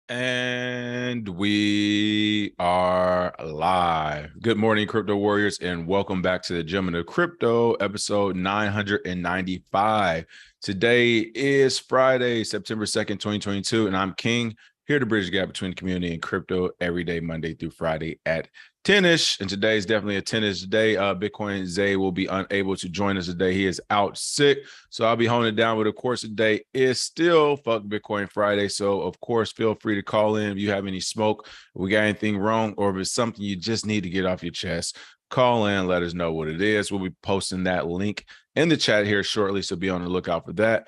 And we are live. Good morning, crypto warriors, and welcome back to the Gem of Crypto, episode 995. Today is Friday, September 2nd, 2022, and I'm King, here to bridge the gap between the community and crypto every day, Monday through Friday at 10-ish. And today is definitely a 10-ish day. Bitcoin Zay will be unable to join us today. He is out sick. So I'll be holding it down. But of course, today is still Fuck Bitcoin Friday. So of course, feel free to call in if you have any smoke, if we got anything wrong, or if it's something you just need to get off your chest. Call in, let us know what it is. We'll be posting that link in the chat here shortly, so be on the lookout for that.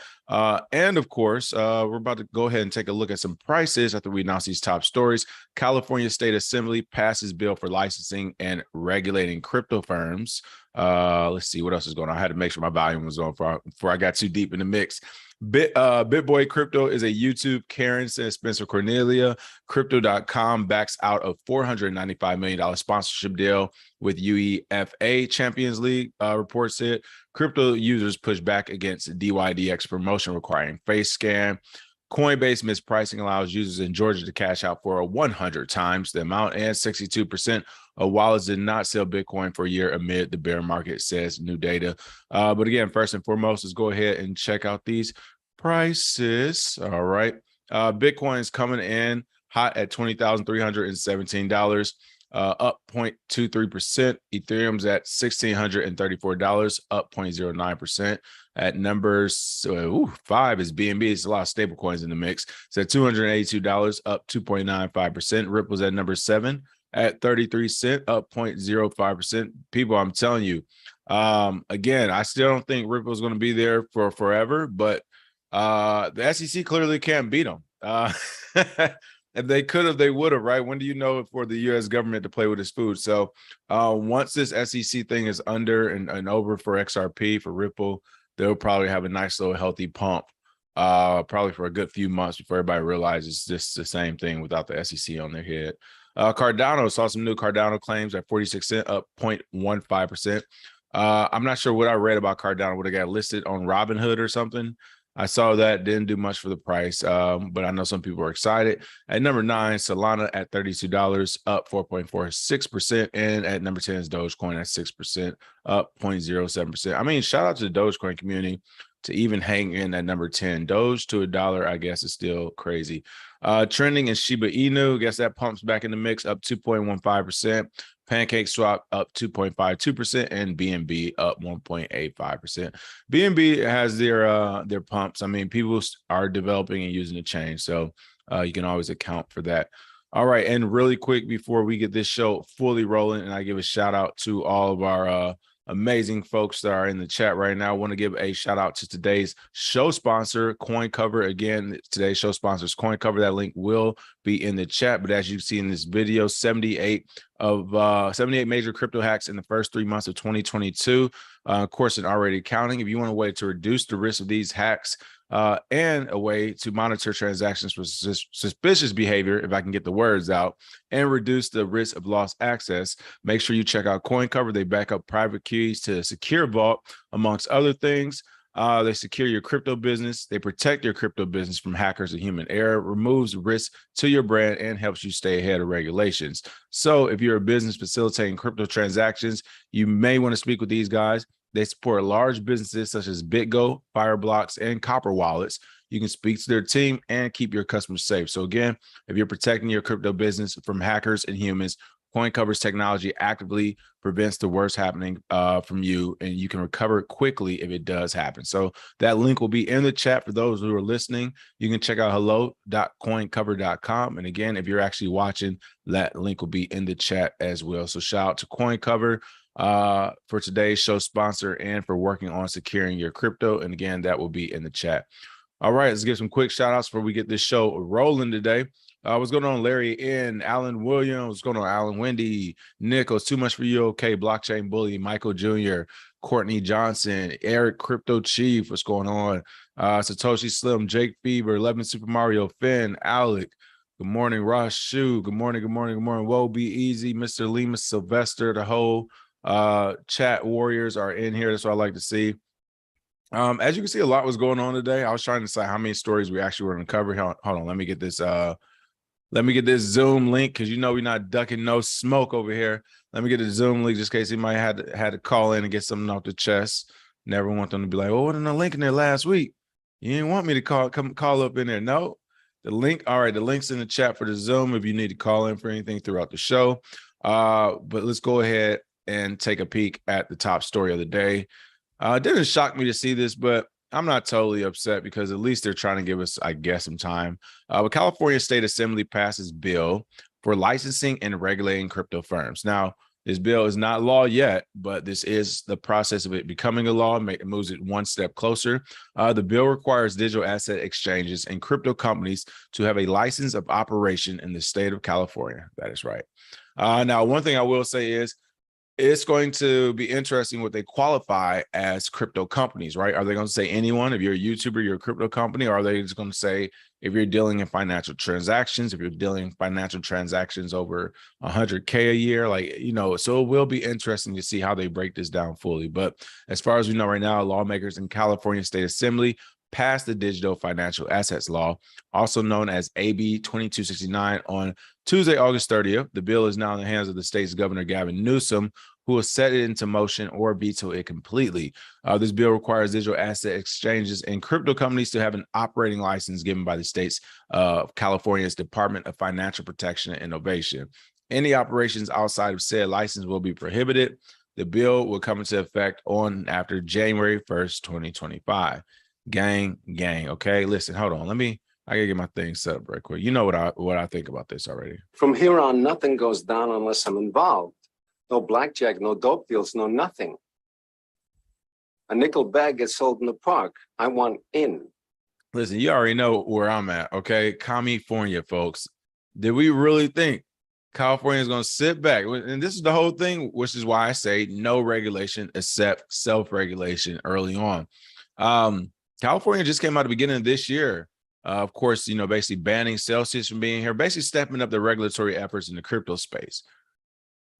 And of course, we're about to go ahead and take a look at some prices after we announce these top stories. California State Assembly passes bill for licensing and regulating crypto firms. Let's see what else is going on. I had to make sure my volume was on before I got too deep in the mix. Bitboy Crypto is a YouTube. Karen says Spencer Cornelia. Crypto.com backs out of $495 million sponsorship deal with UEFA Champions League, reports it. Crypto users push back against dYdX promotion requiring face scan. Coinbase mispricing allows users in Georgia to cash out for 100 times the amount, and 62% of wallets did not sell Bitcoin for a year amid the bear market, says new data. But again, first and foremost, let's go ahead and check out these prices. All right. Bitcoin is coming in hot at $20,317. Up 0.23%. Ethereum's at $1,634, up 0.09%. At numbers 5 is BNB. It's a lot of stable coins in the mix. It's at $282, up 2.95%. Ripple's at number 7 at 33 cents, up 0.05%. People, I'm telling you, again, I still don't think Ripple's going to be there for forever, but the SEC clearly can't beat them. If they could have, they would have, right? When do you know for the U.S. government to play with its food? So once this SEC thing is under and over for XRP, for Ripple, they'll probably have a nice little healthy pump probably for a good few months before everybody realizes this is the same thing without the SEC on their head. Cardano, saw some new Cardano claims at 46 cents, up 0.15%. I'm not sure what I read about Cardano, would have got listed on Robinhood or something. I saw that, didn't do much for the price, but I know some people are excited. At number 9, Solana at $32, up 4.46%. And at number 10 is Dogecoin at 6%, up 0.07%. I mean, shout out to the Dogecoin community to even hang in at number 10. Doge to $1, I guess, is still crazy. Trending in Shiba Inu, I guess that pumps back in the mix, up 2.15%. Pancake Swap up 2.52%, and BNB up 1.85%. BNB has their pumps. I mean, people are developing and using the chain, so you can always account for that. All right, and really quick before we get this show fully rolling, and I give a shout out to all of our amazing folks that are in the chat right now. I want to give a shout out to today's show sponsor, CoinCover. Again, today's show sponsor is CoinCover. That link will be in the chat. But as you see in this video, 78 major crypto hacks in the first 3 months of 2022. Of course, and already counting. If you want a way to reduce the risk of these hacks, and a way to monitor transactions for suspicious behavior, if I can get the words out, and reduce the risk of lost access, make sure you check out CoinCover. They back up private keys to a secure vault, amongst other things. They secure your crypto business. They protect your crypto business from hackers and human error, removes risk to your brand, and helps you stay ahead of regulations. So if you're a business facilitating crypto transactions, you may want to speak with these guys. They support large businesses such as BitGo, Fireblocks, and Copper Wallets. You can speak to their team and keep your customers safe. So again, if you're protecting your crypto business from hackers and humans, CoinCover's technology actively prevents the worst happening from you, and you can recover quickly if it does happen. So that link will be in the chat for those who are listening. You can check out hello.coincover.com. And again, if you're actually watching, that link will be in the chat as well. So shout out to CoinCover for today's show sponsor and for working on securing your crypto. And again, that will be in the chat. All right, let's give some quick shout outs before we get this show rolling today. What's going on, Larry N, Alan Williams? What's going on, Alan Wendy? Nick, it's too much for you. Okay, Blockchain Bully, Michael Jr., Courtney Johnson, Eric Crypto Chief. What's going on? Satoshi Slim, Jake Fever, 11 Super Mario, Finn, Alec. Good morning, Ross Shu. Good morning, good morning, good morning. Whoa, be easy, Mr. Lima, Sylvester. The whole chat warriors are in here. That's what I like to see. As you can see, a lot was going on today. I was trying to decide how many stories we actually were going to cover. Hold on, let me get this Let me get this Zoom link because we're not ducking no smoke over here. Let me get the Zoom link just in case he might had to call in and get something off the chest. Never want them to be like, "Oh, wasn't a link in there last week? You didn't want me to call up in there." No, the link. All right, the link's in the chat for the Zoom if you need to call in for anything throughout the show. But let's go ahead and take a peek at the top story of the day. It didn't shock me to see this, but I'm not totally upset because at least they're trying to give us, I guess, some time. But California State Assembly passes bill for licensing and regulating crypto firms. Now, this bill is not law yet, but this is the process of it becoming a law. It moves it one step closer. The bill requires digital asset exchanges and crypto companies to have a license of operation in the state of California. That is right. Now, one thing I will say is it's going to be interesting what they qualify as crypto companies, right? Are they going to say anyone? If you're a YouTuber, you're a crypto company, or are they just going to say if you're dealing in financial transactions, if you're dealing in financial transactions over 100K a year, so it will be interesting to see how they break this down fully. But as far as we know right now, lawmakers in California State Assembly passed the Digital Financial Assets Law, also known as AB 2269, on Tuesday, August 30th. The bill is now in the hands of the state's Governor Gavin Newsom, who will set it into motion or veto it completely. This bill requires digital asset exchanges and crypto companies to have an operating license given by the state's California's Department of Financial Protection and Innovation. Any operations outside of said license will be prohibited. The bill will come into effect on after January 1st, 2025. Gang. Okay, listen, hold on. I gotta get my thing set up right quick. You know what I think about this already. From here on, nothing goes down unless I'm involved. No blackjack, no dope deals, no nothing. A nickel bag gets sold in the park. I want in. Listen, you already know where I'm at, okay? California, folks. Did we really think California is going to sit back? And this is the whole thing, which is why I say no regulation except self-regulation early on. California just came out at the beginning of this year. Of course, basically banning Celsius from being here, basically stepping up the regulatory efforts in the crypto space.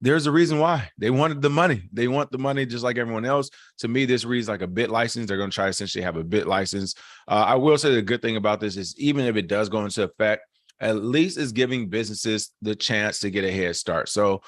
There's a reason why. They wanted the money. They want the money just like everyone else. To me, this reads like a bit license. They're going to try to essentially have a bit license. I will say the good thing about this is even if it does go into effect, at least it's giving businesses the chance to get a head start. So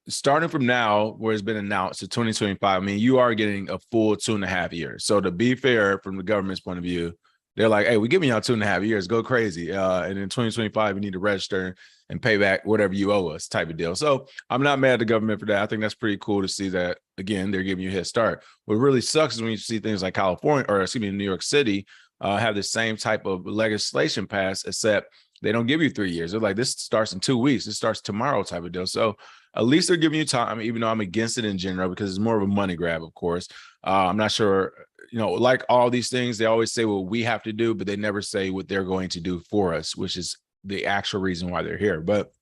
starting from now, where it's been announced to 2025, I mean, you are getting a full 2.5 years. So to be fair, from the government's point of view, they're like, hey, we're giving y'all 2.5 years, go crazy. And in 2025, you need to register and pay back whatever you owe us type of deal. So I'm not mad at the government for that. I think that's pretty cool to see that, again, they're giving you a head start. What really sucks is when you see things like New York City have the same type of legislation passed, except they don't give you 3 years. They're like, this starts in 2 weeks. It starts tomorrow type of deal. So at least they're giving you time, even though I'm against it in general because it's more of a money grab, of course. I'm not sure, like all these things, they always say what we have to do, but they never say what they're going to do for us, which is the actual reason why they're here. But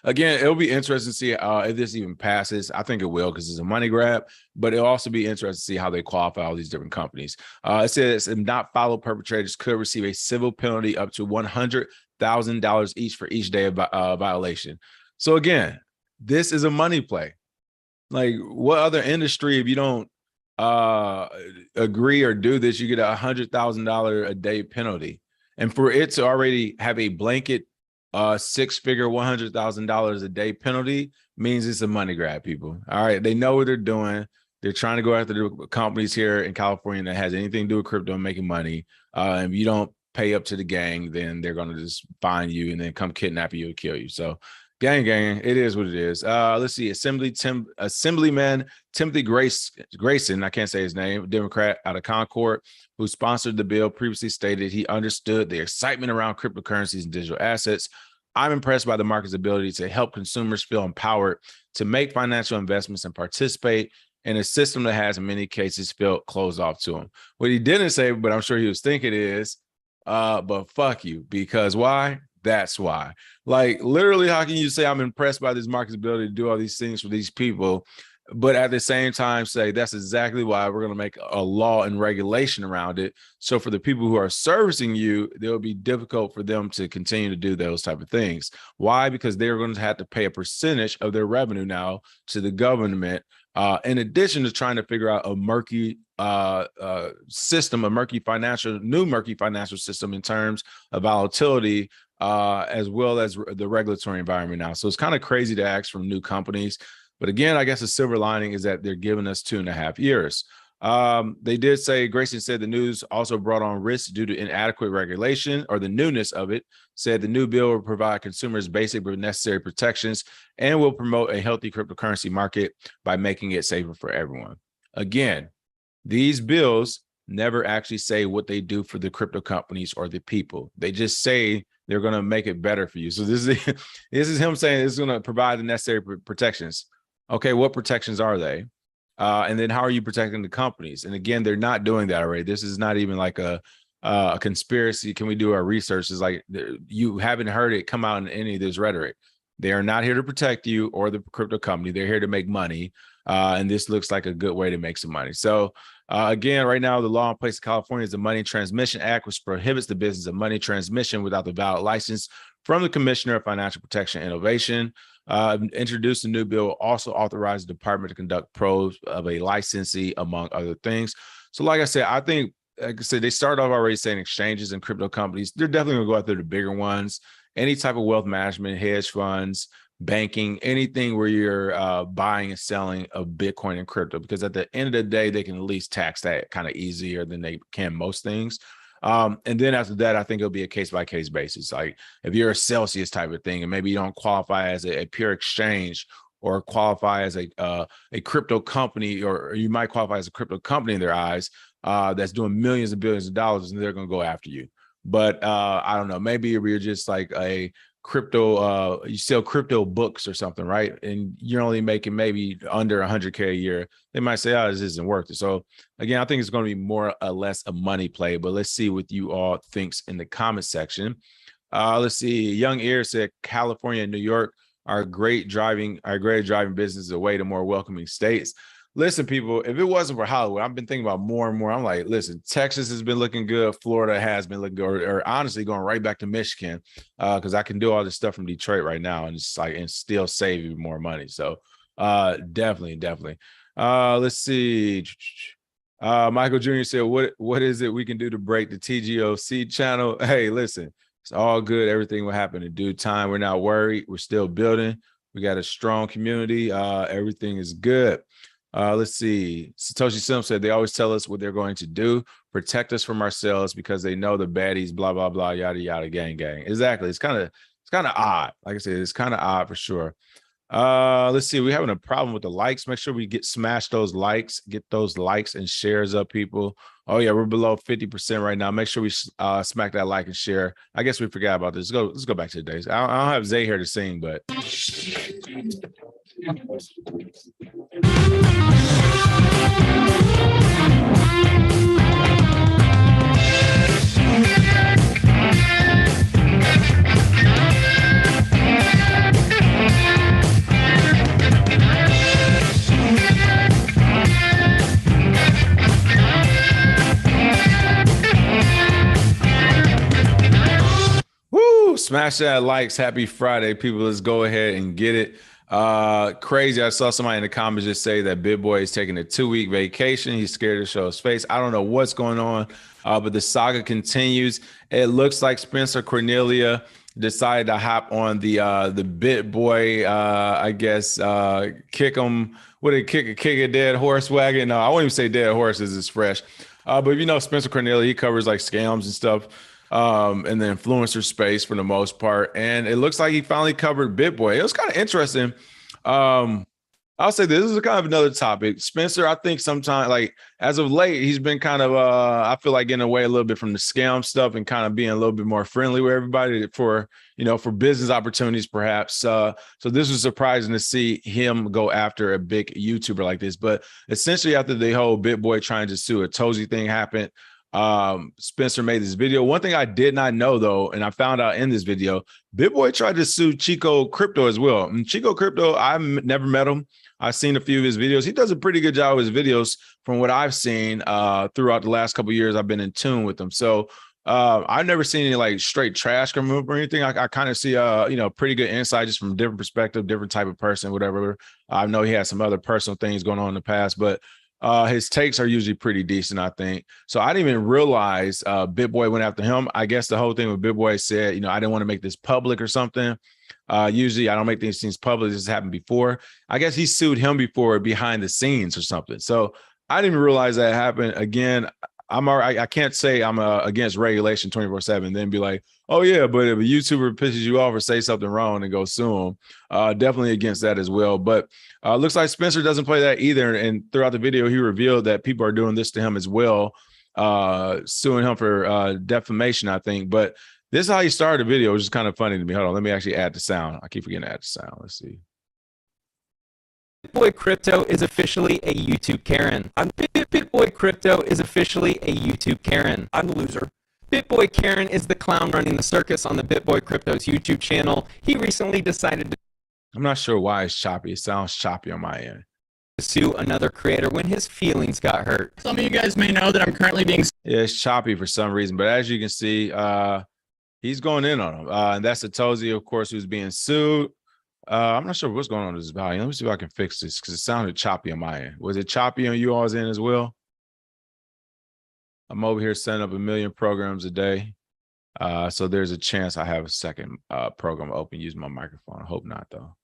again, it'll be interesting to see if this even passes. I think it will because it's a money grab, but it'll also be interesting to see how they qualify all these different companies. It says if not followed, perpetrators could receive a civil penalty up to $100,000 each for each day of violation. So again, this is a money play. Like what other industry, if you don't agree or do this, you get $100,000 a day penalty. And for it to already have a blanket six-figure $100,000 a day penalty means it's a money grab, people. All right, they know what they're doing. They're trying to go after the companies here in California that has anything to do with crypto and making money. If you don't pay up to the gang, then they're going to just find you and then come kidnap you and kill you. So gang, it is what it is. Let's see. Assemblyman Timothy Grayson, I can't say his name, Democrat out of Concord, who sponsored the bill, previously stated he understood the excitement around cryptocurrencies and digital assets. I'm impressed by the market's ability to help consumers feel empowered to make financial investments and participate in a system that has, in many cases, felt closed off to them. What he didn't say, but I'm sure he was thinking is, but fuck you, because why? That's why. Like, literally, how can you say I'm impressed by this market's ability to do all these things for these people, but at the same time say that's exactly why we're going to make a law and regulation around it. So for the people who are servicing you, it will be difficult for them to continue to do those type of things. Why? Because they're going to have to pay a percentage of their revenue now to the government, in addition to trying to figure out a murky system, new murky financial system in terms of volatility as well as the regulatory environment now. So it's kind of crazy to ask from new companies. But again, I guess the silver lining is that they're giving us 2.5 years. They did say, Grayson said the news also brought on risks due to inadequate regulation, or the newness of it. Said the new bill will provide consumers basic but necessary protections and will promote a healthy cryptocurrency market by making it safer for everyone. Again, these bills never actually say what they do for the crypto companies or the people. They just say they're going to make it better for you. So this is him saying it's going to provide the necessary protections. Okay, what protections are they? And then how are you protecting the companies? And again, they're not doing that already. This is not even like a conspiracy. Can we do our research? It's like you haven't heard it come out in any of this rhetoric. They are not here to protect you or the crypto company. They're here to make money. And this looks like a good way to make some money. So again, right now, the law in place in California is the Money Transmission Act, which prohibits the business of money transmission without the valid license from the Commissioner of Financial Protection and Innovation. Introduced a new bill, also authorized the department to conduct probes of a licensee, among other things. So like I said, I think, like I said, they started off already saying exchanges and crypto companies. They're definitely going to go after the bigger ones, any type of wealth management, hedge funds, banking, anything where you're buying and selling of Bitcoin and crypto, because at the end of the day, they can at least tax that kind of easier than they can most things. And then after that, I think it'll be a case-by-case basis. Like if you're a Celsius type of thing, and maybe you don't qualify as a pure exchange or qualify as a crypto company, or you might qualify as a crypto company in their eyes that's doing millions and billions of dollars, and they're going to go after you. But I don't know, maybe if you're just like a crypto, you sell crypto books or something, right? And you're only making maybe under 100K a year. They might say, oh, this isn't worth it. So again, I think it's going to be more or less a money play, but let's see what you all thinks in the comment section. Let's see. Young Ear said, California and New York are great driving businesses away to more welcoming states. Listen, people, if it wasn't for Hollywood, I've been thinking about more and more. I'm like, listen, Texas has been looking good. Florida has been looking good, or honestly going right back to Michigan, because I can do all this stuff from Detroit right now and just like and still save you more money. So definitely. Let's see. Michael Jr. said, what is it we can do to break the TGOC channel? Hey, listen, it's all good. Everything will happen in due time. We're not worried. We're still building. We got a strong community. Everything is good. Let's see. Satoshi Sim said they always tell us what they're going to do, protect us from ourselves because they know the baddies, blah, blah, blah, yada, yada, gang. Exactly. It's kind of odd. Like I said, it's kind of odd for sure. Let's see. We're having a problem with the likes. Make sure we smash those likes, get those likes and shares up, people. Oh yeah, we're below 50% right now. Make sure we smack that like and share. I guess we forgot about this. Let's go back to the days. I don't have Zay here to sing, but smash that likes. Happy Friday, people. Let's go ahead and get it. Crazy. I saw somebody in the comments just say that Bitboy is taking a 2-week vacation. He's scared to show his face. I don't know what's going on, but the saga continues. It looks like Spencer Cornelia decided to hop on the Bitboy, I guess, kick him. What did kick a dead horse wagon? No, I won't even say dead horses. It's fresh. But if you know Spencer Cornelia, he covers like scams and stuff. In the influencer space for the most part. And it looks like he finally covered Bitboy. It was kind of interesting. I'll say this is kind of another topic. Spencer, I think sometimes, like as of late, he's been kind of, I feel like getting away a little bit from the scam stuff and kind of being a little bit more friendly with everybody for business opportunities, perhaps. So this was surprising to see him go after a big YouTuber like this. But essentially after the whole Bitboy trying to sue a Tozy thing happened, Spencer made this video. One thing I did not know though, and I found out in this video, Bitboy tried to sue Chico Crypto as well. And Chico Crypto, I've never met him. I've seen a few of his videos. He does a pretty good job with his videos from what I've seen throughout the last couple of years. I've been in tune with him. So I've never seen any like straight trash come up or anything. I kind of see pretty good insight just from a different perspective, different type of person, whatever. I know he had some other personal things going on in the past, but His takes are usually pretty decent, I think. So I didn't even realize Bitboy went after him. I guess the whole thing with Bitboy said, I didn't want to make this public or something. Usually I don't make these things public. This has happened before. I guess he sued him before behind the scenes or something. So I didn't even realize that happened. Again, I can't say I'm against regulation 24/7 and then be like, oh yeah, but if a YouTuber pisses you off or say something wrong and go sue him, definitely against that as well. But looks like Spencer doesn't play that either. And throughout the video, he revealed that people are doing this to him as well, suing him for defamation, I think. But this is how he started the video, which is kind of funny to me. Hold on, let me actually add the sound. I keep forgetting to add the sound. Let's see. Bitboy Crypto is officially a YouTube Karen. Bitboy Crypto is officially a YouTube Karen. I'm the loser. Bitboy Karen is the clown running the circus on the Bitboy Crypto's YouTube channel. He recently decided to I'm not sure why it's choppy. It sounds choppy on my end. Sue another creator when his feelings got hurt. Some of you guys may know that I'm currently being... Yeah, it's choppy for some reason, but as you can see, he's going in on him. And that's Satoshi, of course, who's being sued. I'm not sure what's going on with this volume. Let me see if I can fix this because it sounded choppy on my end. Was it choppy on you all's end as well? I'm over here setting up 1 million programs a day. So there's a chance I have a second program open using my microphone. I hope not, though.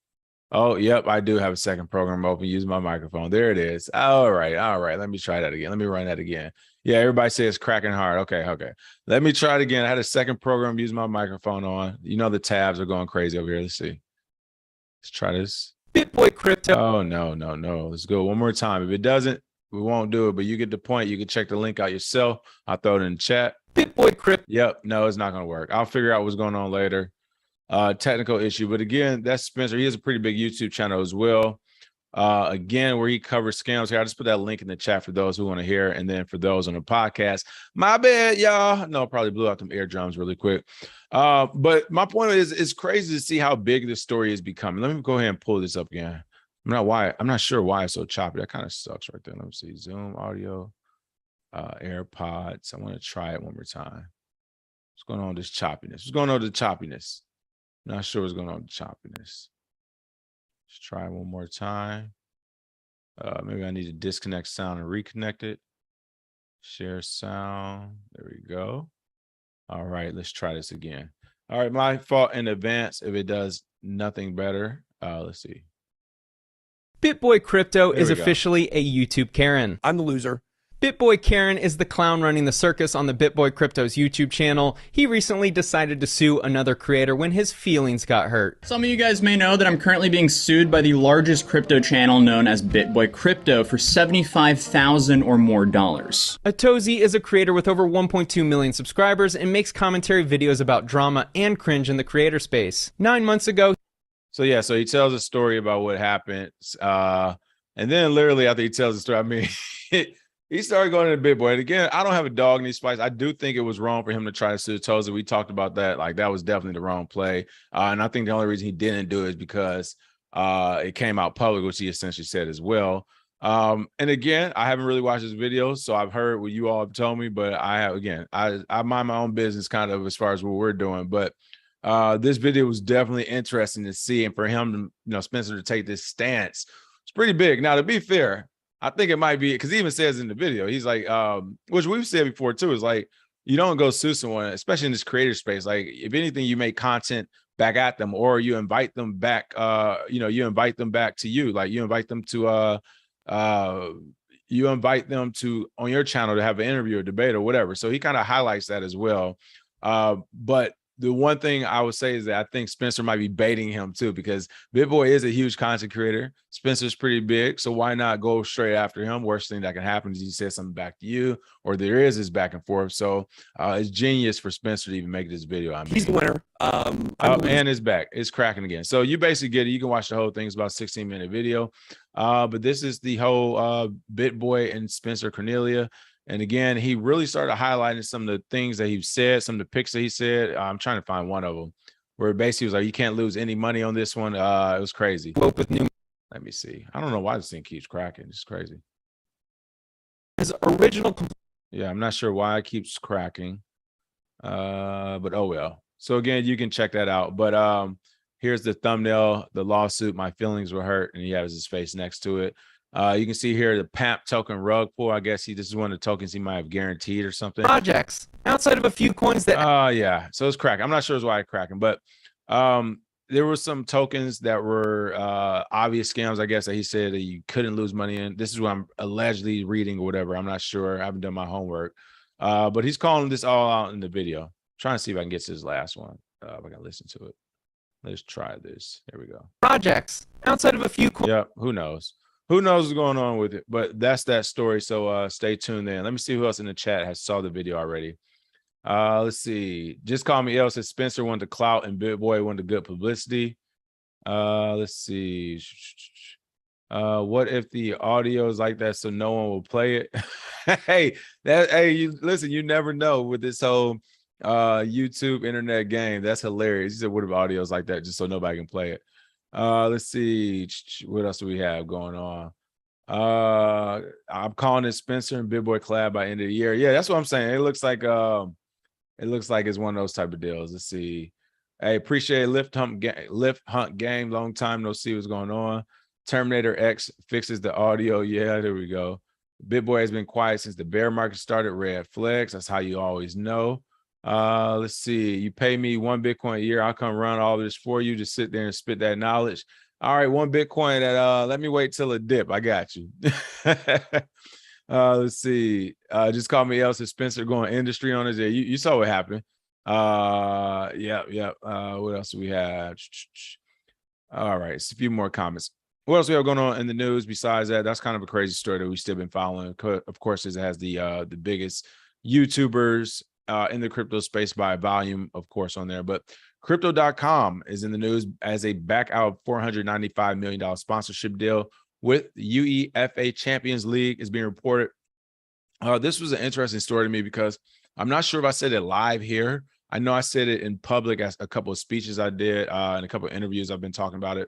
Oh, yep, I do have a second program open using my microphone. There it is. All right. Let me try that again. Let me run that again. Yeah, everybody says it's cracking hard. Okay. Let me try it again. I had a second program using my microphone on. The tabs are going crazy over here. Let's see. Let's try this. Bitboy Crypto. Oh, no. Let's go one more time. If it doesn't, we won't do it, but you get the point. You can check the link out yourself. I'll throw it in the chat. Bitboy Crypto. Yep, no, it's not going to work. I'll figure out what's going on later. Technical issue, but again, that's Spencer. He has a pretty big YouTube channel as well. Again, where he covers scams here. I just put that link in the chat for those who want to hear, and then for those on the podcast, my bad, y'all. No, probably blew out them eardrums really quick. But my point is, it's crazy to see how big this story is becoming. Let me go ahead and pull this up again. I'm not sure why it's so choppy. That kind of sucks right there. Let me see. Zoom audio, AirPods. I want to try it one more time. What's going on with this choppiness? What's going on with the choppiness? Not sure what's going on with the choppiness. Let's try one more time. Maybe I need to disconnect sound and reconnect it. Share sound. There we go. All right, let's try this again. All right, my fault in advance if it does nothing better. Let's see. Bitboy Crypto There is we go. officially a YouTube Karen. I'm the loser. Bitboy Karen is the clown running the circus on the Bitboy Crypto's YouTube channel. He recently decided to sue another creator when his feelings got hurt. Some of you guys may know that I'm currently being sued by the largest crypto channel known as Bitboy Crypto for $75,000 or more. Atozi is a creator with over 1.2 million subscribers and makes commentary videos about drama and cringe in the creator space. 9 months ago, So he tells a story about what happened. And then literally after he tells the story, I mean, he started going into Bitboy. And again, I don't have a dog in these fights. I do think it was wrong for him to try to sue Toza. We talked about that. Like, that was definitely the wrong play. And I think the only reason he didn't do it is because it came out public, which he essentially said as well. And again, I haven't really watched this video, so I've heard what you all have told me, but I mind my own business kind of as far as what we're doing. But this video was definitely interesting to see. And for him to, Spencer to take this stance, it's pretty big. Now, to be fair, I think it might be because he even says in the video, he's like, which we've said before too, is like, you don't go sue someone, especially in this creator space. Like, if anything, you make content back at them, or you invite them back, you invite them back to you. Like, you invite them to on your channel to have an interview or debate or whatever. So he kind of highlights that as well. But the one thing I would say is that I think Spencer might be baiting him too, because Bitboy is a huge content creator. Spencer's pretty big, so why not go straight after him? Worst thing that can happen is he says something back to you, or there is this back and forth. So it's genius for Spencer to even make this video. I mean, he's the winner. And it's back. It's cracking again. So you basically get it. You can watch the whole thing. It's about a 16-minute video. But this is the whole Bitboy and Spencer Cornelia. And again, he really started highlighting some of the things that he said, some of the picks that he said. I'm trying to find one of them where basically was like, you can't lose any money on this one. It was crazy. Let me see. I don't know why this thing keeps cracking. It's crazy. His original. Yeah, I'm not sure why it keeps cracking. But oh well. So again, you can check that out. But here's the thumbnail, the lawsuit. My feelings were hurt, and he has his face next to it. You can see here the PAMP token rug pull. I guess this is one of the tokens he might have guaranteed or something. Projects outside of a few coins that. Yeah. So it's cracking. I'm not sure why it's cracking, but there were some tokens that were obvious scams, I guess, that he said that you couldn't lose money in. This is what I'm allegedly reading or whatever. I'm not sure. I haven't done my homework. But he's calling this all out in the video. I'm trying to see if I can get to his last one. If I can listen to it. Let's try this. Here we go. Projects outside of a few coins. Yeah, who knows? Who knows what's going on with it? But that's that story. So stay tuned then. Let me see who else in the chat has saw the video already. Let's see. Just Call Me L says Spencer wanted the clout and Bitboy wanted the good publicity. Let's see. What if the audio is like that so no one will play it? hey, you listen, you never know with this whole YouTube internet game. That's hilarious. You said what if audio is like that just so nobody can play it? Let's see. What else do we have going on? I'm calling it Spencer and Bitboy collab by end of the year. Yeah, that's what I'm saying. It looks like it's one of those type of deals. Let's see. Hey, appreciate Lift Hunt Game. Long time no see what's going on. Terminator X fixes the audio. Yeah, there we go. Bitboy has been quiet since the bear market started. Red flags. That's how you always know. Let's see. You pay me 1 Bitcoin a year. I'll come run all this for you. Just sit there and spit that knowledge. All right, 1 Bitcoin at let me wait till it dip. I got you. Let's see. Just Call Me L says Spencer going industry on his. Yeah, you saw what happened. Yeah. What else do we have? All right, it's a few more comments. What else we have going on in the news besides that? That's kind of a crazy story that we've still been following. Of course, it has the biggest YouTubers in the crypto space by volume, of course, on there. But Crypto.com is in the news as a back out $495 million sponsorship deal with the UEFA Champions League is being reported. This was an interesting story to me because I'm not sure if I said it live here. I know I said it in public as a couple of speeches I did and a couple of interviews I've been talking about it.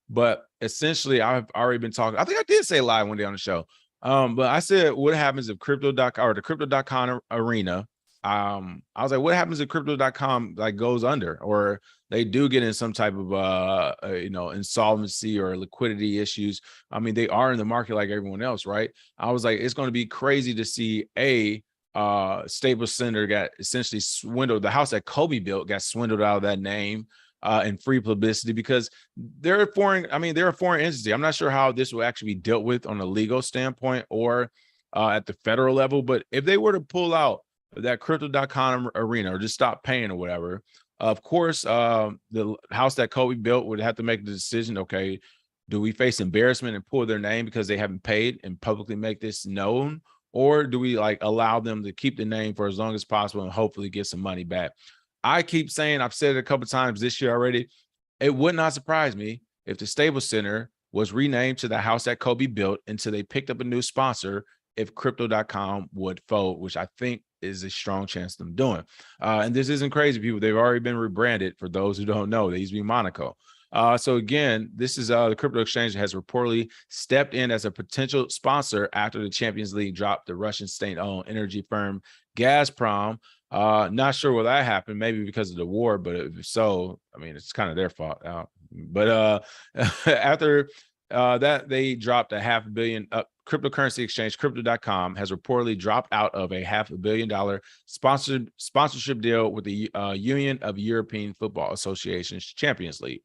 But essentially, I've already been talking. I think I did say live one day on the show. But I said, what happens if Crypto.com or the Crypto.com arena? I was like, what happens if Crypto.com like goes under or they do get in some type of insolvency or liquidity issues? I mean, they are in the market like everyone else, right? I was like, it's going to be crazy to see Staples Center got essentially swindled. The house that Kobe built got swindled out of that name. And free publicity because they're a foreign entity. I'm not sure how this will actually be dealt with on a legal standpoint or at the federal level. But if they were to pull out that Crypto.com arena or just stop paying or whatever, of course, the house that Kobe built would have to make the decision. Okay, do we face embarrassment and pull their name because they haven't paid and publicly make this known? Or do we like allow them to keep the name for as long as possible and hopefully get some money back? I keep saying, I've said it a couple of times this year already, it would not surprise me if the Staples Center was renamed to the house that Kobe built until they picked up a new sponsor if Crypto.com would fold, which I think is a strong chance of them doing. And this isn't crazy, people. They've already been rebranded. For those who don't know, they used to be Monaco. So again, this is the crypto exchange that has reportedly stepped in as a potential sponsor after the Champions League dropped the Russian state-owned energy firm Gazprom. Not sure what that happened, maybe because of the war, but if so, I mean, it's kind of their fault. But after that, they dropped a $500 million cryptocurrency exchange. Crypto.com has reportedly dropped out of a $500 million sponsorship deal with the Union of European Football Association's Champions League.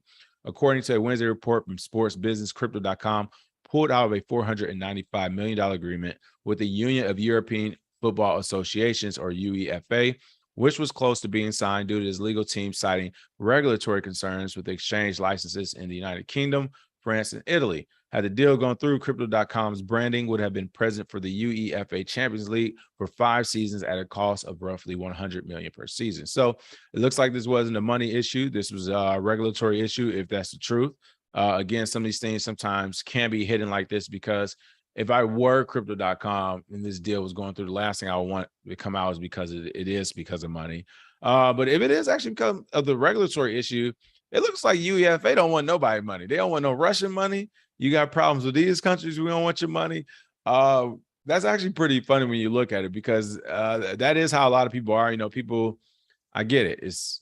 According to a Wednesday report from Sports Business, Crypto.com pulled out of a $495 million agreement with the Union of European Football Associations, or UEFA, which was close to being signed due to his legal team citing regulatory concerns with exchange licenses in the United Kingdom, France, and Italy. Had the deal gone through, Crypto.com's branding would have been present for the UEFA Champions League for 5 seasons at a cost of roughly $100 million per season. So it looks like this wasn't a money issue. This was a regulatory issue, if that's the truth. Again, some of these things sometimes can be hidden like this because if I were Crypto.com and this deal was going through, the last thing I would want to come out is because it is because of money. But if it is actually because of the regulatory issue, it looks like UEFA don't want nobody money. They don't want no Russian money. You got problems with these countries. We don't want your money. That's actually pretty funny when you look at it because that is how a lot of people are. You know, people, I get it. It's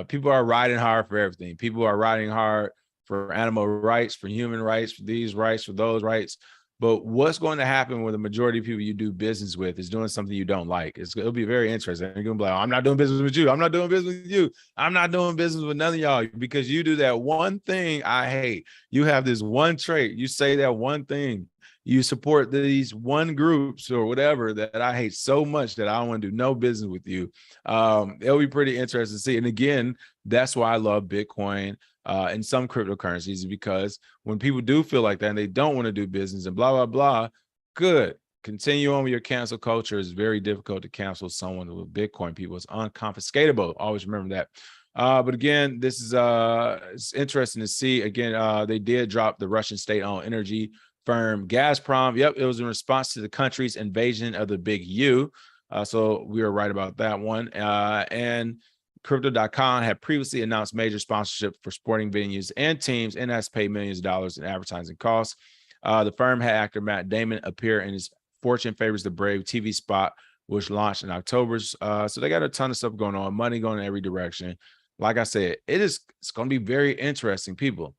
people are riding hard for everything. People are riding hard for animal rights, for human rights, for these rights, for those rights. But what's going to happen when the majority of people you do business with is doing something you don't like? It'll be very interesting. You're going to be like, I'm not doing business with you. I'm not doing business with you. I'm not doing business with none of y'all because you do that one thing I hate. You have this one trait. You say that one thing. You support these one groups or whatever that I hate so much that I don't want to do no business with you. It'll be pretty interesting to see. And again, that's why I love Bitcoin and some cryptocurrencies, because when people do feel like that and they don't want to do business and blah, blah, blah, good. Continue on with your cancel culture. It's very difficult to cancel someone with Bitcoin. People, it's unconfiscatable. Always remember that. But again, this is it's interesting to see. Again, they did drop the Russian state-owned energy firm Gazprom. Yep, it was in response to the country's invasion of the Big U. So we were right about that one. And Crypto.com had previously announced major sponsorship for sporting venues and teams and has paid millions of dollars in advertising costs. The firm had actor Matt Damon appear in his Fortune Favors the Brave TV spot, which launched in October. So they got a ton of stuff going on, money going in every direction. Like I said, it's going to be very interesting, people.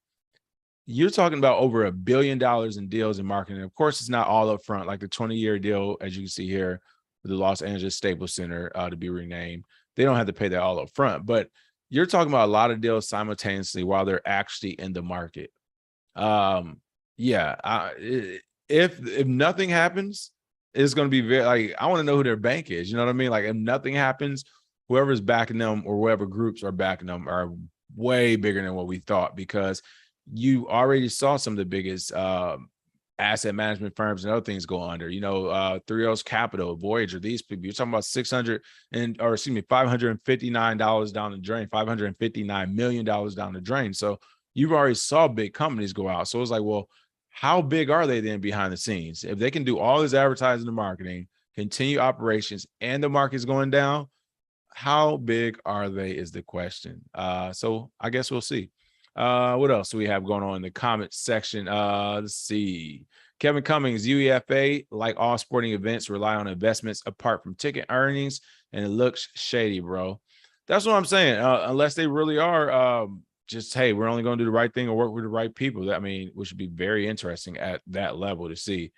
You're talking about over $1 billion in deals in marketing. Of course, it's not all up front, like the 20-year deal, as you can see here, with the Los Angeles Staples Center to be renamed. They don't have to pay that all up front, but you're talking about a lot of deals simultaneously while they're actually in the market. If nothing happens, it's going to be very, like, I want to know who their bank is. You know what I mean? Like, if nothing happens, whoever's backing them or whatever groups are backing them are way bigger than what we thought, because you already saw some of the biggest asset management firms and other things go under, you know, Three Oaks Capital, Voyager, these people, you're talking about $559 down the drain, $559 million down the drain. So you've already saw big companies go out. So it's like, well, how big are they then behind the scenes? If they can do all this advertising and marketing, continue operations, and the market's going down, how big are they is the question. So I guess we'll see. What else do we have going on in the comment section? Let's see. Kevin Cummings, UEFA, like all sporting events, rely on investments apart from ticket earnings, and it looks shady, bro. That's what I'm saying. Unless they really are just, hey, we're only going to do the right thing or work with the right people. I mean, which would be very interesting at that level to see.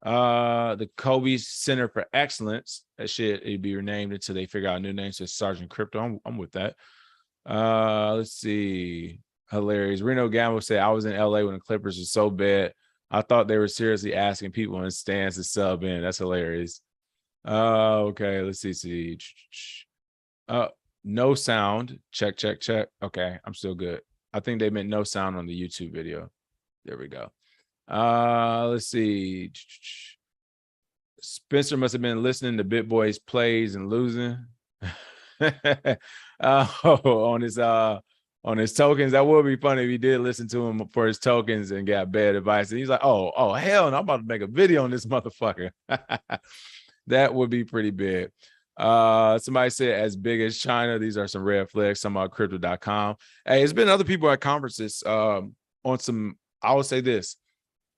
The Kobe Center for Excellence, that shit, it'd be renamed until they figure out a new name. So Sergeant Crypto. I'm with that. Let's see. Hilarious. Reno Gamble said, I was in LA when the Clippers were so bad. I thought they were seriously asking people in stands to sub in. That's hilarious. Okay, let's see. No sound. Check. Okay, I'm still good. I think they meant no sound on the YouTube video. There we go. Let's see. Spencer must have been listening to Bitboy's plays and losing. On his tokens. That would be funny if he did listen to him for his tokens and got bad advice. And he's like, oh, hell no, I'm about to make a video on this motherfucker. That would be pretty big. Somebody said as big as China. These are some red flags. Some about crypto.com. Hey, it's been other people at conferences on some, I would say this.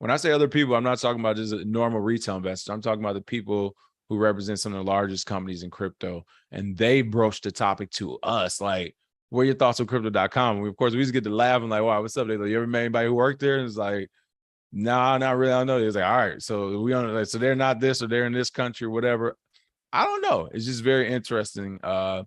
When I say other people, I'm not talking about just normal retail investors. I'm talking about the people who represent some of the largest companies in crypto. And they broached the topic to us, like, what are your thoughts on crypto.com? Of course, we used to get to laugh and like, wow, what's up? They like, you ever met anybody who worked there? And it's like, nah, not really. I don't know. It was like, all right, so we don't, like, so they're not this or they're in this country or whatever. I don't know. It's just very interesting. The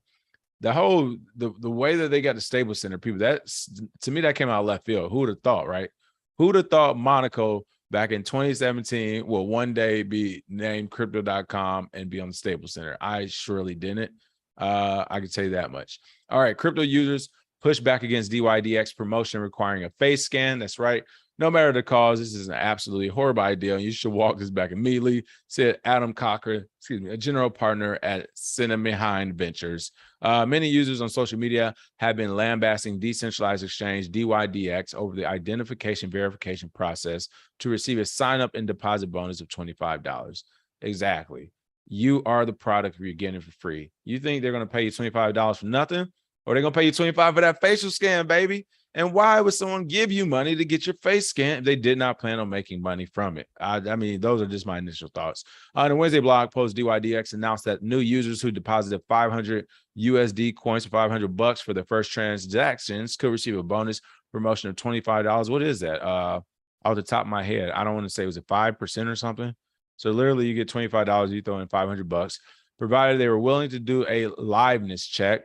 way that they got the Staples Center, people, that's, to me, that came out of left field. Who would have thought, right? Who would have thought Monaco back in 2017 will one day be named crypto.com and be on the Staples Center? I surely didn't. I can tell you that much. All right, crypto users push back against dYdX promotion requiring a face scan. That's right. No matter the cause, this is an absolutely horrible idea. You should walk this back immediately, said Adam Cocker, a general partner at Cinnamon Ventures. Many users on social media have been lambasting decentralized exchange dYdX over the identification verification process to receive a sign-up and deposit bonus of $25. Exactly. You are the product you're getting for free. You think they're going to pay you $25 for nothing, or they're going to pay you $25 for that facial scan, baby? And why would someone give you money to get your face scanned if they did not plan on making money from it? I mean, those are just my initial thoughts. On the Wednesday blog post, dYdX announced that new users who deposited 500 USD coins for $500 for their first transactions could receive a bonus promotion of $25. What is that? off the top of my head. I don't want to say, was it 5% or something? So literally you get $25, you throw in $500, provided they were willing to do a liveness check.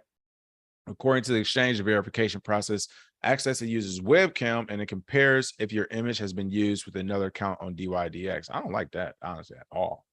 According to the exchange, the verification process access the user's webcam, and it compares if your image has been used with another account on dYdX. I don't like that, honestly, at all.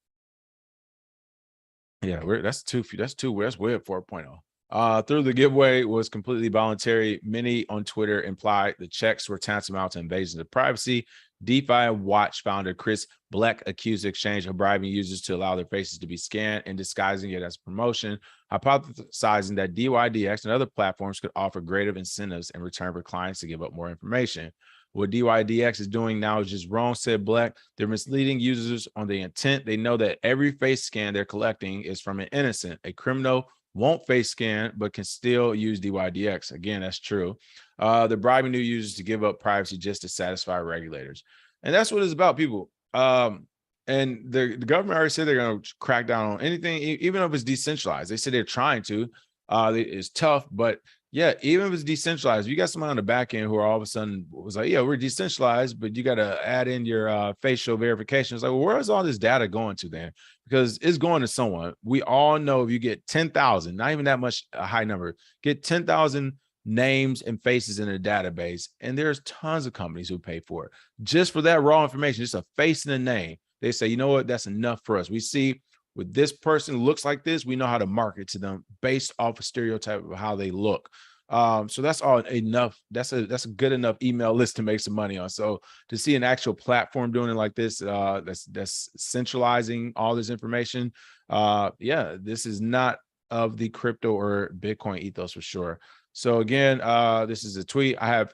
Yeah, that's web 4.0. Through the giveaway was completely voluntary. Many on Twitter implied the checks were tantamount to invasions of privacy. DeFi Watch founder Chris Black accused the exchange of bribing users to allow their faces to be scanned and disguising it as promotion, hypothesizing that dYdX and other platforms could offer greater incentives in return for clients to give up more information. What dYdX is doing now is just wrong, said Black. They're misleading users on the intent. They know that every face scan they're collecting is from an innocent. A criminal won't face scan, but can still use dYdX. Again, that's true. They're bribing new users to give up privacy just to satisfy regulators. And that's what it's about, people. And the government already said they're going to crack down on anything, even if it's decentralized. They said they're trying to. It's tough, but yeah, even if it's decentralized, you got someone on the back end who are all of a sudden was like, yeah, we're decentralized, but you got to add in your facial verification. It's like, well, where is all this data going to then? Because it's going to someone. We all know if you get 10,000, not even that much a high number, get 10,000 names and faces in a database, and there's tons of companies who pay for it just for that raw information, just a face and a name. They say, you know what, that's enough for us. We see with this person looks like this, we know how to market to them based off a stereotype of how they look. So that's all enough. That's a good enough email list to make some money on. So to see an actual platform doing it like this, that's centralizing all this information. Yeah, this is not of the crypto or Bitcoin ethos for sure. So again, this is a tweet. I have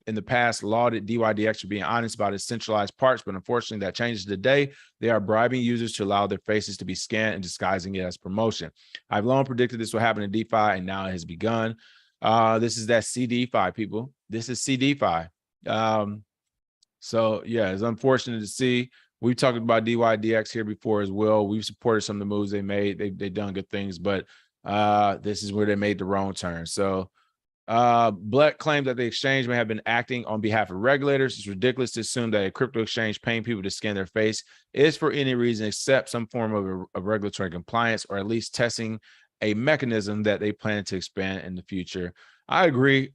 in the past lauded dYdX for being honest about its centralized parts, but unfortunately that changes today. They are bribing users to allow their faces to be scanned and disguising it as promotion. I've long predicted this will happen in DeFi, and now it has begun. This is that CDFi, people. This is CDFi. So yeah, it's unfortunate to see. We've talked about dYdX here before as well. We've supported some of the moves they made. They've done good things, but this is where they made the wrong turn. So Black claimed that the exchange may have been acting on behalf of regulators. It's ridiculous to assume that a crypto exchange paying people to scan their face is for any reason except some form of regulatory compliance, or at least testing a mechanism that they plan to expand in the future. I agree,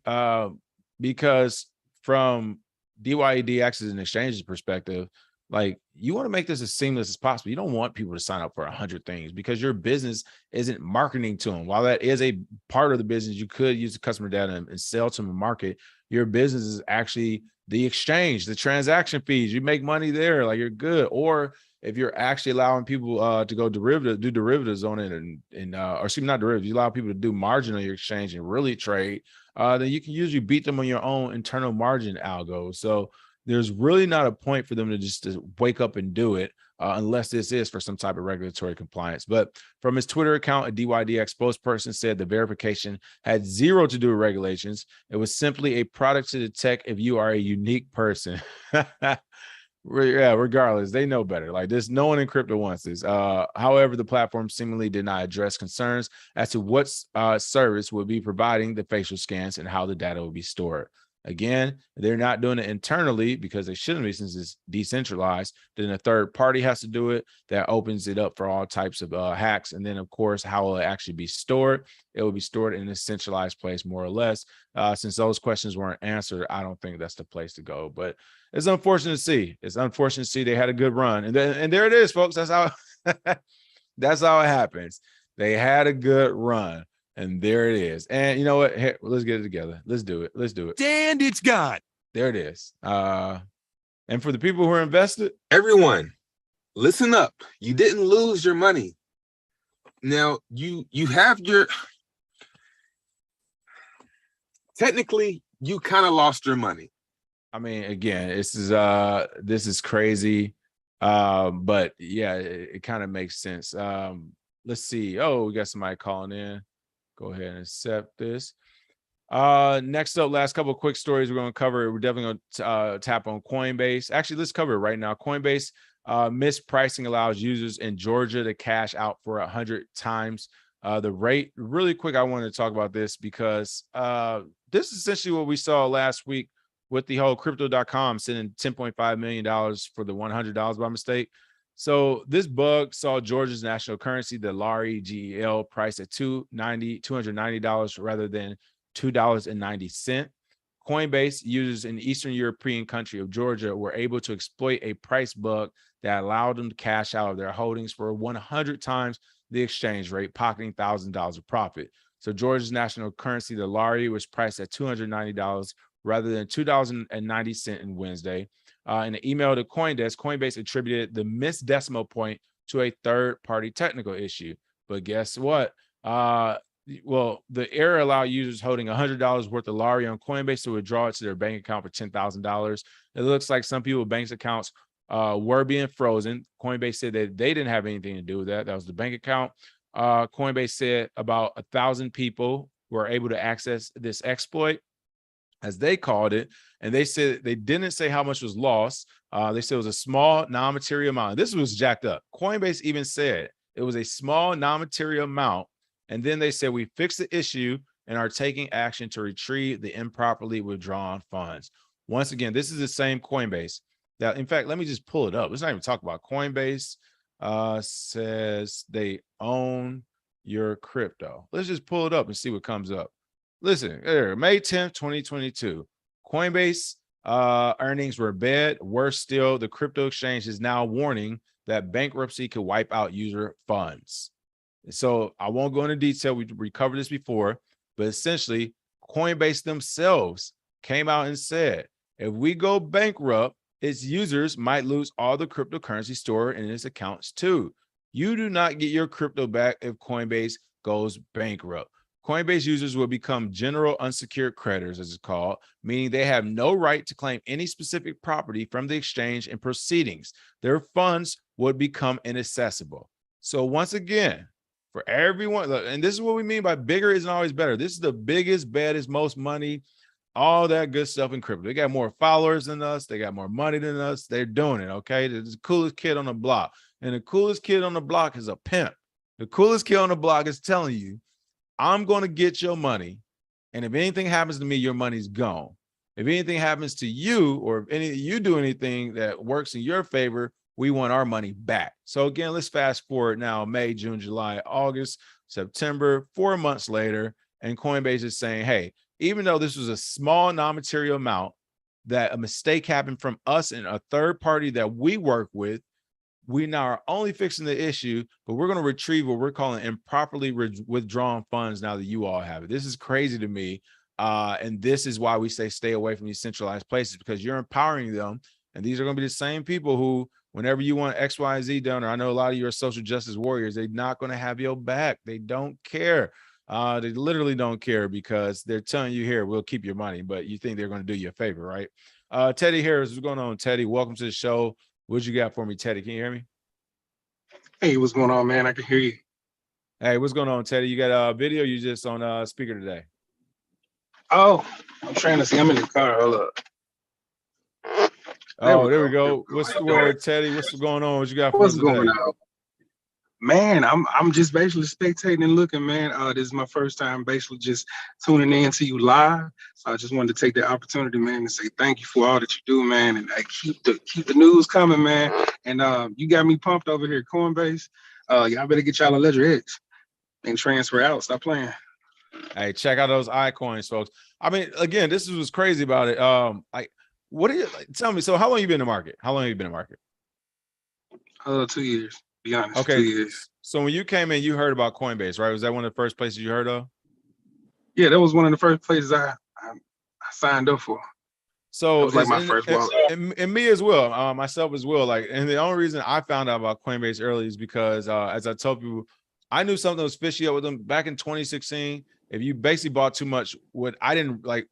because from dYdX's and exchange's perspective, like, you want to make this as seamless as possible. You don't want people to sign up for 100 things because your business isn't marketing to them. While that is a part of the business, you could use the customer data and sell to them and market. Your business is actually the exchange, the transaction fees. You make money there, like, you're good. Or if you're actually allowing people to go do derivatives on it, or excuse me, not derivatives, you allow people to do margin on your exchange and really trade, then you can usually beat them on your own internal margin algo. So there's really not a point for them to wake up and do it unless this is for some type of regulatory compliance. But from his Twitter account, a dYdX spokesperson said the verification had zero to do with regulations. It was simply a product to detect if you are a unique person. Yeah, regardless, they know better. Like this, no one in crypto wants this. However, the platform seemingly did not address concerns as to what service would be providing the facial scans and how the data will be stored. Again, they're not doing it internally because they shouldn't be, since it's decentralized. Then a third party has to do it. That opens it up for all types of hacks. And then, of course, how will it actually be stored? It will be stored in a centralized place, more or less. Since those questions weren't answered, I don't think that's the place to go. But it's unfortunate to see. It's unfortunate to see they had a good run. And there it is, folks. That's how that's how it happens. They had a good run. And there it is. And you know what? Hey, let's get it together. Let's do it. Let's do it. And it's gone. There it is. And for the people who are invested, Everyone, listen up. You didn't lose your money. Now you have your, technically you kind of lost your money. I mean, again, this is crazy. But yeah, it kind of makes sense. Let's see. Oh, we got somebody calling in. Go ahead and accept this. Next up, last couple of quick stories we're going to cover. We're definitely going to tap on Coinbase. Actually, let's cover it right now. Coinbase mispricing allows users in Georgia to cash out for 100 times the rate. Really quick, I wanted to talk about this because this is essentially what we saw last week with the whole crypto.com sending $10.5 million for the $100 by mistake. So this bug saw Georgia's national currency, the lari GEL, priced at $290 rather than $2.90. Coinbase users in the Eastern European country of Georgia were able to exploit a price bug that allowed them to cash out of their holdings for 100 times the exchange rate, pocketing $1,000 of profit. So Georgia's national currency, the lari, was priced at $290 rather than $2.90 in Wednesday. In an email to CoinDesk, Coinbase attributed the missed decimal point to a third-party technical issue. But guess what? Well, the error allowed users holding $100 worth of lari on Coinbase to withdraw it to their bank account for $10,000. It looks like some people's bank accounts were being frozen. Coinbase said that they didn't have anything to do with that. That was the bank account. Coinbase said about 1,000 people were able to access this exploit, as they called it, and they said they didn't say how much was lost. They said it was a small non-material amount. This was jacked up. Coinbase even said it was a small non-material amount, and then they said we fixed the issue and are taking action to retrieve the improperly withdrawn funds. Once again, this is the same Coinbase. Now, in fact, let me just pull it up. Let's not even talk about Coinbase. Says they own your crypto. Let's just pull it up and see what comes up. Listen, there, May 10th, 2022. Coinbase earnings were bad. Worse still, the crypto exchange is now warning that bankruptcy could wipe out user funds. So I won't go into detail. We covered this before, but essentially, Coinbase themselves came out and said, if we go bankrupt, its users might lose all the cryptocurrency stored in its accounts too. You do not get your crypto back if Coinbase goes bankrupt. Coinbase users will become general unsecured creditors, as it's called, meaning they have no right to claim any specific property from the exchange and proceedings. Their funds would become inaccessible. So once again, for everyone, and this is what we mean by bigger isn't always better. This is the biggest, baddest, most money, all that good stuff in crypto. They got more followers than us. They got more money than us. They're doing it, okay? They're the coolest kid on the block. And the coolest kid on the block is a pimp. The coolest kid on the block is telling you, I'm going to get your money. And if anything happens to me, your money's gone. If anything happens to you, or if you do anything that works in your favor, we want our money back. So again, let's fast forward now, May, June, July, August, September, 4 months later, and Coinbase is saying, hey, even though this was a small non-material amount, that a mistake happened from us and a third party that we work with, we now are only fixing the issue, but we're going to retrieve what we're calling improperly withdrawn funds now that you all have it. This is crazy to me. And this is why we say stay away from these centralized places, because you're empowering them. And these are going to be the same people who, whenever you want X, Y, Z done, or I know a lot of you are social justice warriors, they're not going to have your back. They don't care. They literally don't care, because they're telling you, here, we'll keep your money, but you think they're going to do you a favor, right? Teddy Harris, what's going on, Teddy? Welcome to the show. What you got for me, Teddy? Can you hear me? Hey, what's going on, man? I can hear you. Hey, what's going on, Teddy? You got a video? You just on speaker today? Oh, I'm trying to see. I'm in the car. Hold up. There we go. What's the word, Teddy? What's going on? What you got for us today? What's going on? Man, I'm just basically spectating and looking, man. This is my first time basically just tuning in to you live. So I just wanted to take the opportunity, man, to say thank you for all that you do, man, and keep the news coming, man. And you got me pumped over here, Coinbase. Y'all better get y'all a Ledger X and transfer out. Stop playing. Hey, check out those iCoins, folks. I mean, again, this is what's crazy about it. Like, what are you tell me? So how long you been in the market? How long have you been in the market? 2 years. Be honest, okay. 2 years. So when you came in, you heard about Coinbase, right? Was that one of the first places you heard of? Yeah, that was one of the first places I signed up for. So it was like my first wallet. And me as well, myself as well. Like, and the only reason I found out about Coinbase early is because, as I told people, I knew something was fishy up with them back in 2016. If you basically bought too much, what I didn't like,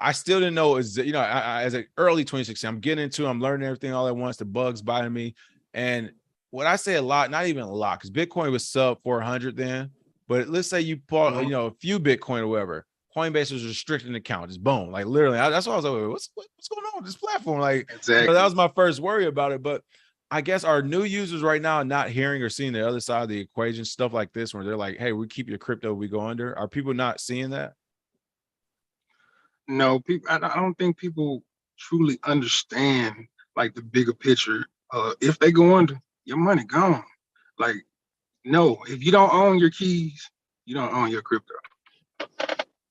I still didn't know is, you know, as an early 2016, I'm getting into, I'm learning everything all at once. The bugs biting me, and what I say a lot, not even a lot, because Bitcoin was sub 400 then. But let's say you bought, you know, a few Bitcoin or whatever. Coinbase was restricting the account, just boom, like literally. That's why I was like, what's going on with this platform? Like, exactly. You know, that was my first worry about it. But I guess our new users right now not hearing or seeing the other side of the equation, stuff like this, where they're like, hey, we keep your crypto, we go under. Are people not seeing that? No, people. I don't think people truly understand like the bigger picture. If they go under, your money gone. Like, no, if you don't own your keys, you don't own your crypto.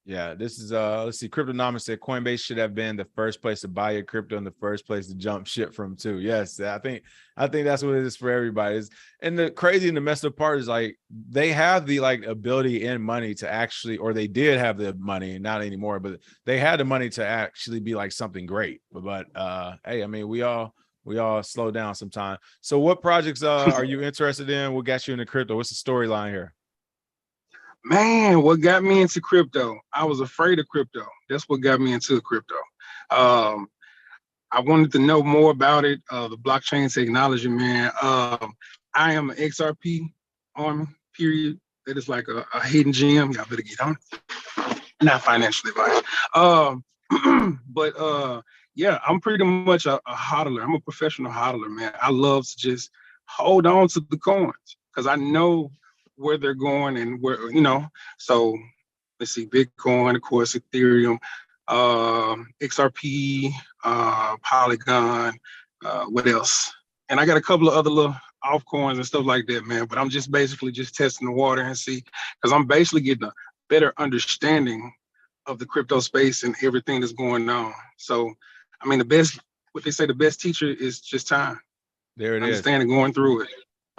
Yeah, this is let's see. Cryptonomics said Coinbase should have been the first place to buy your crypto and the first place to jump ship from too. Yes, I think that's what it is for everybody. And the crazy and the messed up part is like they have the like ability and money to actually, or they did have the money, not anymore, but they had the money to actually be like something great. But hey, I mean, we all slow down sometime. So what projects are you interested in? What got you into crypto? What's the storyline here? Man, what got me into crypto? I was afraid of crypto. That's what got me into crypto. I wanted to know more about it, the blockchain technology, man. I am an XRP army, period. That is like a hidden gem. Y'all better get on it. Not financial advice. But yeah, I'm pretty much a hodler. I'm a professional hodler, man. I love to just hold on to the coins because I know where they're going and where, so let's see, Bitcoin, of course, Ethereum, XRP, Polygon, what else? And I got a couple of other little altcoins and stuff like that, man. But I'm just basically just testing the water and see, because I'm basically getting a better understanding of the crypto space and everything that's going on. So, I mean, what they say, the best teacher is just time. There it is. Understanding, going through it.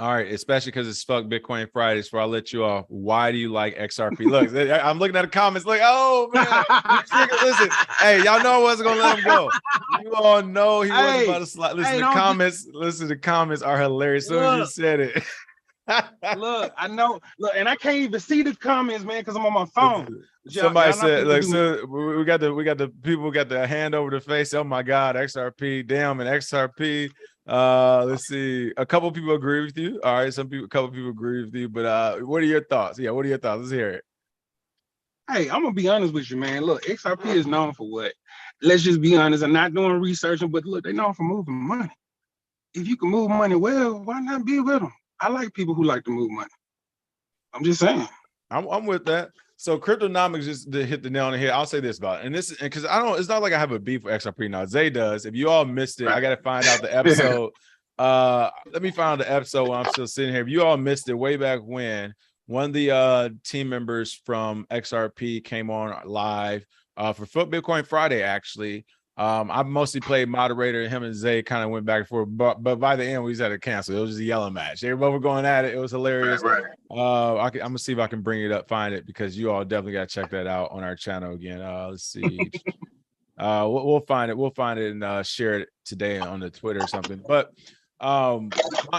All right, especially because it's Fuck Bitcoin Fridays. Before I let you off, why do you like XRP? Look, I'm looking at the comments like, oh man, listen, hey, y'all know I wasn't gonna let him go. You all know he wasn't about to slide. Listen, the comments are hilarious. As soon as you said it. Look, I know. Look, and I can't even see the comments, man, because I'm on my phone. Somebody said, "Look, so we got the people got the hand over the face. Oh my God, XRP, damn, and XRP." Let's see. A couple people agree with you. All right, a couple people agree with you. But what are your thoughts? Yeah, what are your thoughts? Let's hear it. Hey, I'm gonna be honest with you, man. Look, XRP is known for what? Let's just be honest. I'm not doing researching, but look, they're known for moving money. If you can move money well, why not be with them? I like people who like to move money. I'm just saying. I'm with that. So Cryptonomics just hit the nail on the head. I'll say this about it. And this, because it's not like I have a beef with XRP now. Zay does. If you all missed it, I got to find out the episode. Let me find out the episode while I'm still sitting here. If you all missed it way back when, one of the team members from XRP came on live for Foot Bitcoin Friday, actually. I mostly played moderator. Him and Zay kind of went back and forth, but by the end we just had to cancel. It was just a yellow match. Everybody were going at it. It was hilarious. Right. I'm gonna see if I can bring it up, find it, because you all definitely got to check that out on our channel again. Let's see. We'll find it. We'll find it and share it today on the Twitter or something. But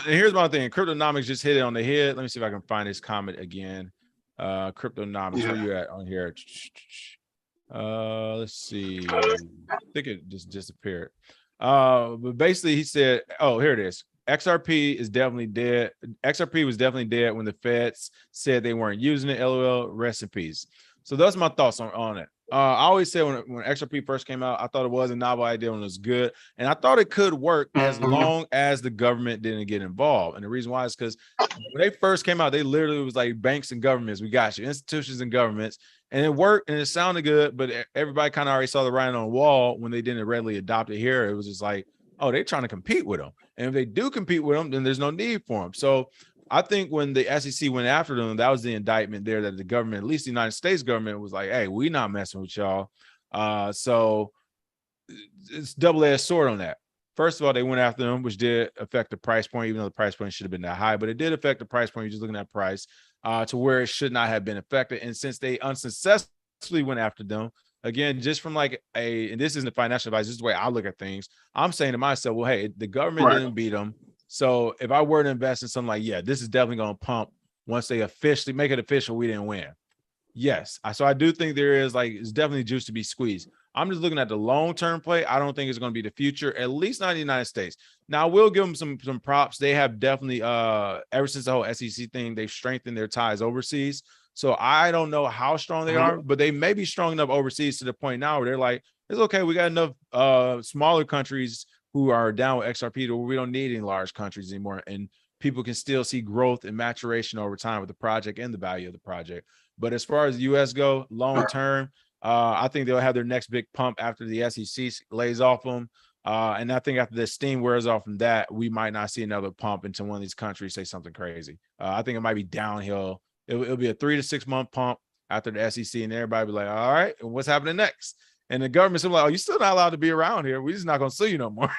here's my thing. Cryptonomics just hit it on the head. Let me see if I can find his comment again. Cryptonomics, where you at on here? Let's see. I think it just disappeared. But basically he said, oh, here it is. XRP is definitely dead. XRP was definitely dead when the feds said they weren't using it. LOL, rest in peace. So that's my thoughts on it. I always say when XRP first came out, I thought it was a novel idea and it was good. And I thought it could work as long as the government didn't get involved. And the reason why is because when they first came out, they literally was like banks and governments. We got you, institutions and governments. And it worked and it sounded good, but everybody kind of already saw the writing on the wall when they didn't readily adopt it here. It was just like, oh, they're trying to compete with them. And if they do compete with them, then there's no need for them. So I think when the SEC went after them, that was the indictment there that the government, at least the United States government, was like, hey, we not messing with y'all. So it's double-edged sword on that. First of all, they went after them, which did affect the price point, even though the price point should have been that high, but it did affect the price point. You're just looking at price to where it should not have been affected. And since they unsuccessfully went after them, again, just from like and this isn't financial advice, this is the way I look at things. I'm saying to myself, well, hey, the government didn't beat them. So if I were to invest in something like, yeah, this is definitely going to pump once they officially make it official, we didn't win. Yes. So I do think there is it's definitely juice to be squeezed. I'm just looking at the long-term play. I don't think it's going to be the future, at least not in the United States. Now, I will give them some props. They have definitely, ever since the whole SEC thing, they've strengthened their ties overseas. So I don't know how strong they are, but they may be strong enough overseas to the point now where they're like, it's okay. We got enough smaller countries who are down with XRP to where we don't need any large countries anymore. And people can still see growth and maturation over time with the project and the value of the project. But as far as the US go, long term, I think they'll have their next big pump after the SEC lays off them. And I think after the steam wears off from that, we might not see another pump until one of these countries say something crazy. I think it might be downhill. It'll be a 3 to 6 month pump after the SEC, and everybody be like, all right, what's happening next? And the government's like, oh, you're still not allowed to be around here. We're just not going to sue you no more.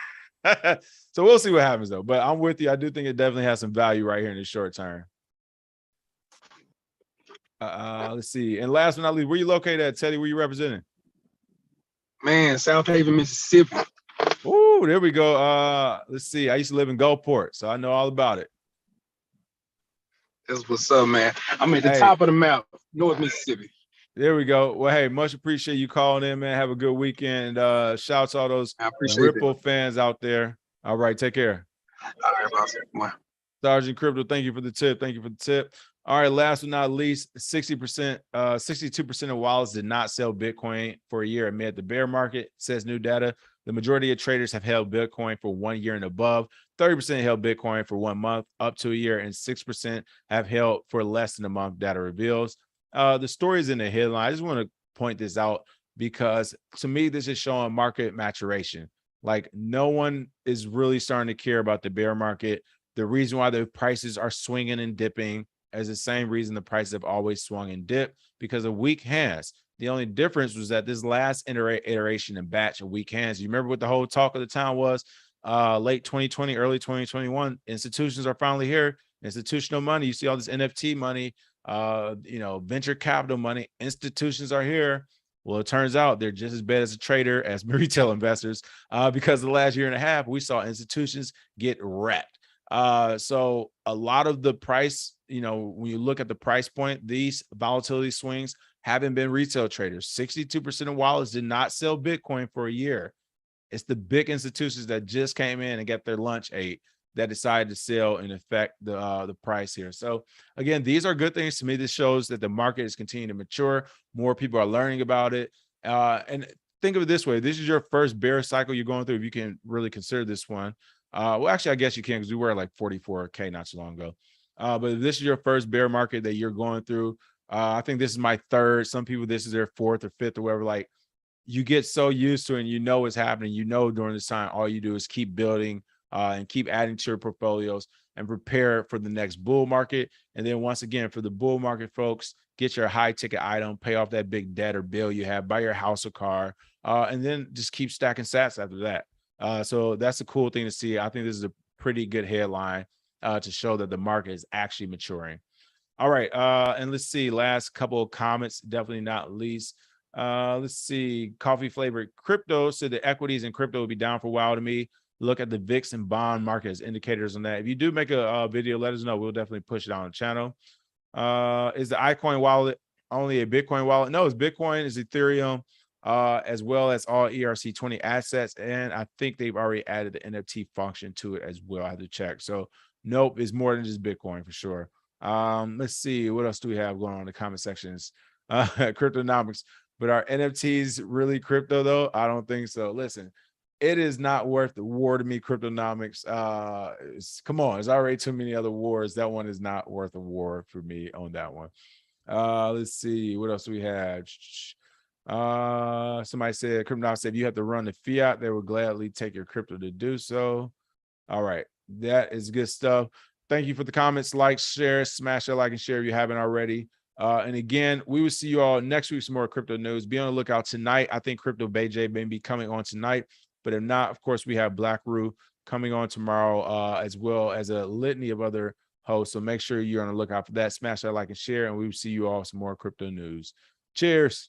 So we'll see what happens, though. But I'm with you. I do think it definitely has some value right here in the short term. Let's see. And last but not least, where you located at, Teddy? Where you representing? Man, South Haven, Mississippi. Oh, there we go. Let's see. I used to live in Gulfport, so I know all about it. That's what's up, man. I'm at the top of the map, North Mississippi. There we go. Well, hey, much appreciate you calling in, man. Have a good weekend. Shout out to all those Ripple fans out there. All right, take care. All right, boss. Sergeant Crypto, thank you for the tip. Thank you for the tip. All right, last but not least, 62% of wallets did not sell Bitcoin for a year amid the bear market, says new data. The majority of traders have held Bitcoin for 1 year and above. 30% held Bitcoin for 1 month, up to a year, and 6% have held for less than a month, data reveals. The story is in the headline. I just want to point this out because to me, this is showing market maturation. Like no one is really starting to care about the bear market. The reason why the prices are swinging and dipping is the same reason the prices have always swung and dipped, because of weak hands. The only difference was that this last iteration and batch of weak hands, you remember what the whole talk of the town was? Late 2020, early 2021, institutions are finally here. Institutional money, you see all this NFT money, venture capital money, institutions are here. Well, it turns out they're just as bad as a trader as retail investors, because the last year and a half, we saw institutions get wrecked. So a lot of the price, when you look at the price point, these volatility swings haven't been retail traders. 62% of wallets did not sell Bitcoin for a year. It's the big institutions that just came in and got their lunch ate that decided to sell and affect the price here. So again, these are good things to me. This shows that the market is continuing to mature. More people are learning about it. And think of it this way. This is your first bear cycle you're going through, if you can really consider this one. Well, actually, I guess you can, because we were like 44K not too long ago. But if this is your first bear market that you're going through, I think this is my third. Some people, this is their fourth or fifth or whatever. Like, you get so used to it and you know what's happening. During this time, all you do is keep building and keep adding to your portfolios and prepare for the next bull market. And then once again, for the bull market, folks, get your high ticket item, pay off that big debt or bill you have, buy your house or car, and then just keep stacking sats after that. So that's a cool thing to see. I think this is a pretty good headline to show that the market is actually maturing. All right. And let's see, last couple of comments, definitely not least. Let's see, coffee flavored crypto said the equities in crypto will be down for a while to me. Look at the VIX and bond market as indicators on that. If you do make a video, let us know. We'll definitely push it on the channel. Is the iCoin wallet only a Bitcoin wallet? No, it's Bitcoin, it's Ethereum, as well as all ERC20 assets. And I think they've already added the NFT function to it as well. I have to check. So nope, it's more than just Bitcoin for sure. Let's see, what else do we have going on in the comment sections? Cryptonomics. But are NFTs really crypto though? I don't think so. Listen, it is not worth the war to me, Cryptonomics. Come on, there's already too many other wars. That one is not worth a war for me on that one. Let's see, what else do we have? Somebody said, Cryptonomics said, if you have to run the fiat, they will gladly take your crypto to do so. All right, that is good stuff. Thank you for the comments. Like, share, smash that like and share if you haven't already. And again, we will see you all next week for some more crypto news. Be on the lookout tonight. I think Crypto BJ may be coming on tonight, but if not, of course, we have Black Roo coming on tomorrow, as well as a litany of other hosts. So make sure you're on the lookout for that. Smash that like and share, and we will see you all some more crypto news. Cheers.